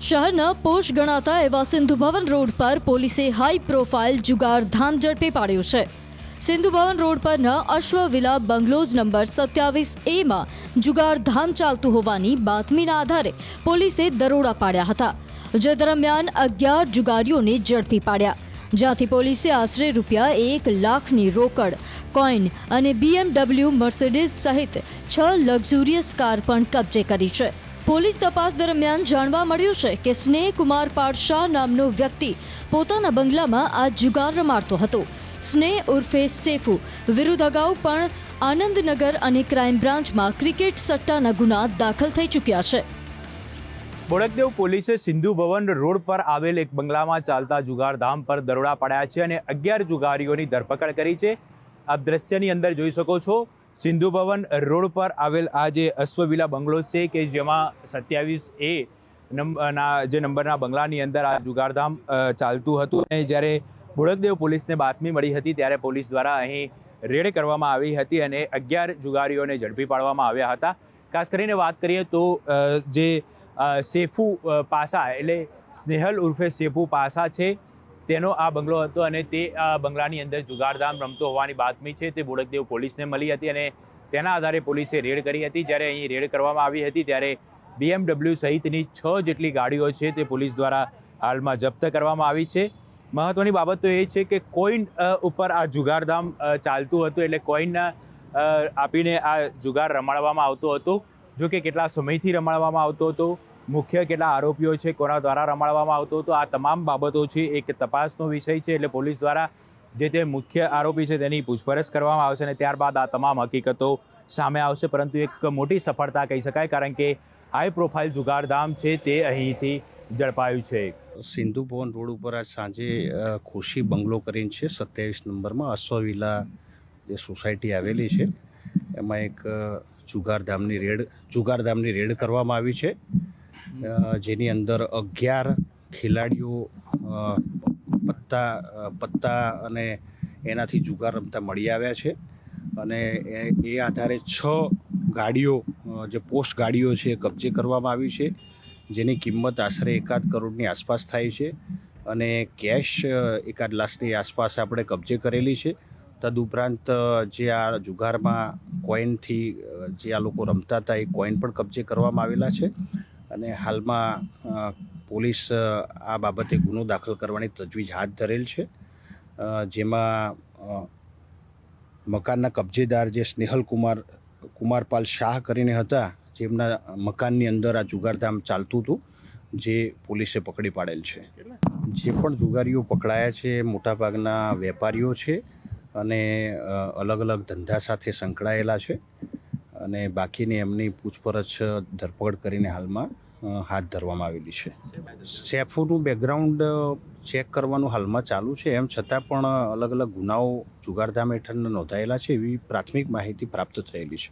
શહેરના પોશ ગણાતા એવા સિંધુ ભવન રોડ પર પોલીસે હાઈ પ્રોફાઇલ જુગારધામ ઝડપી પાડ્યો છે। સિંધુ ભવન રોડ પરના અશ્વવિલા બંગલોઝ નંબર 27A માં જુગારધામ ચાલતું હોવાની બાતમીના આધારે પોલીસે દરોડા પાડ્યા હતા, જે દરમિયાન 11 જુગારીઓને ઝડપી પાડ્યા, જ્યાંથી પોલીસે આશરે રૂપિયા 1 લાખની રોકડ, કોઈન અને BMW મર્સિડીઝ સહિત 6 લક્ઝુરિયસ કાર પણ કબજે કરી છે। પોલીસ તપાસ દરમિયાન જાણવા મળ્યું છે કે સ્નેહ કુમાર પાડશાહ નામનો વ્યક્તિ પોતાના બંગલામાં આ જુગાર રમાડતો હતો। સ્નેહ ઉર્ફે સેફુ વિરુદ્ધ અગાઉ પણ આનંદનગર અને ક્રાઇમ બ્રાન્ચમાં ક્રિકેટ સટ્ટાના ગુના દાખલ થઈ ચૂક્યા છે। બોડકદેવ પોલીસે સિંધુ ભવન રોડ પર આવેલ એક બંગલામાં ચાલતા જુગારધામ પર દરોડા પાડ્યા છે અને 11 જુગારીઓની ધરપકડ કરી છે। આપ દ્રશ્યની અંદર જોઈ શકો છો, સિંધુ ભવન રોડ પર આવેલ આ જે અશ્વવિલા બંગલો છે કે જેમાં 27A નંબરના બંગલાની અંદર આ જુગારધામ ચાલતું હતું અને જ્યારે બોડકદેવ પોલીસને બાતમી મળી હતી ત્યારે પોલીસ દ્વારા અહીં રેડ કરવામાં આવી હતી અને 11 જુગારીઓને ઝડપી પાડવામાં આવ્યા હતા। ખાસ કરીને વાત કરીએ તો જે સેફુ પાસા એટલે સ્નેહલ ઉર્ફે સેફુ પાસા છે તેનો આ બંગલો હતો અને તે આ બંગલાની અંદર જુગારધામ રમતો હોવાની બાતમી છે તે બોડકદેવ પોલીસને મળી હતી અને તેના આધારે પોલીસે રેડ કરી હતી। જ્યારે અહીં રેડ કરવામાં આવી હતી ત્યારે BMW સહિતની 6 જેટલી ગાડીઓ છે તે પોલીસ દ્વારા હાલમાં જપ્ત કરવામાં આવી છે। મહત્વની બાબત તો એ છે કે કોઈન ઉપર આ જુગારધામ ચાલતું હતું, એટલે કોઈન આપીને આ જુગાર રમાડવામાં આવતો હતો, જો કે કેટલા સમયથી રમાડવામાં આવતો હતો, મુખ્ય કેટલા આરોપીઓ છે, કોના દ્વારા રમાડવામાં આવતો હતો, આ તમામ બાબતો છે એક તપાસનો વિષય છે। એટલે પોલીસ દ્વારા જે તે મુખ્ય આરોપી છે તેની પૂછપરછ કરવામાં આવશે અને ત્યારબાદ આ તમામ હકીકતો સામે આવશે। પરંતુ એક મોટી સફળતા કહી શકાય, કારણ કે હાઈ પ્રોફાઇલ જુગારધામ છે તે અહીંથી ઝડપાયું છે। સિંધુ ભવન રોડ ઉપર આજ સાંજે ખુશી બંગલો કરીને છે 27 નંબરમાં અશ્વવિલા જે સોસાયટી આવેલી છે, એમાં એક જુગારધામની રેડ કરવામાં આવી છે, જેની અંદર 11 ખેલાડીઓ પત્તા અને એનાથી જુગાર રમતા મળી આવ્યા છે અને એ આધારે 6 ગાડીઓ જે પોસ્ટ ગાડીઓ છે કબજે કરવામાં આવી છે, જેની કિંમત આશરે 1 કરોડની આસપાસ થાય છે અને કેશ 1 લાખની આસપાસ આપણે કબજે કરેલી છે। તદુપરાંત જે આ જુગારમાં કોઈનથી જે આ લોકો રમતા હતા એ કોઈન પણ કબજે કરવામાં આવેલા છે અને હાલમાં પોલીસ આ બાબતે ગુનો દાખલ કરવાની તજવીજ હાથ ધરેલ છે, જેમાં મકાનના કબજેદાર જે સ્નેહલ કુમારપાલ શાહ કરીને હતા, જેમના મકાનની અંદર આ જુગારધામ ચાલતું હતું, જે પોલીસે પકડી પાડેલ છે। જે પણ જુગારીઓ પકડાયા છે મોટાભાગના વેપારીઓ છે અને અલગ અલગ ધંધા સાથે સંકળાયેલા છે અને બાકીની એમની પૂછપરછ ધરપકડ કરીને હાલમાં હાથ ધરવામાં આવેલી છે। સેફુનું બેકગ્રાઉન્ડ ચેક કરવાનું હાલમાં ચાલુ છે, એમ છતાં પણ અલગ અલગ ગુનાઓ જુગારધામ હેઠળ નોંધાયેલા છે એવી પ્રાથમિક માહિતી પ્રાપ્ત થયેલી છે।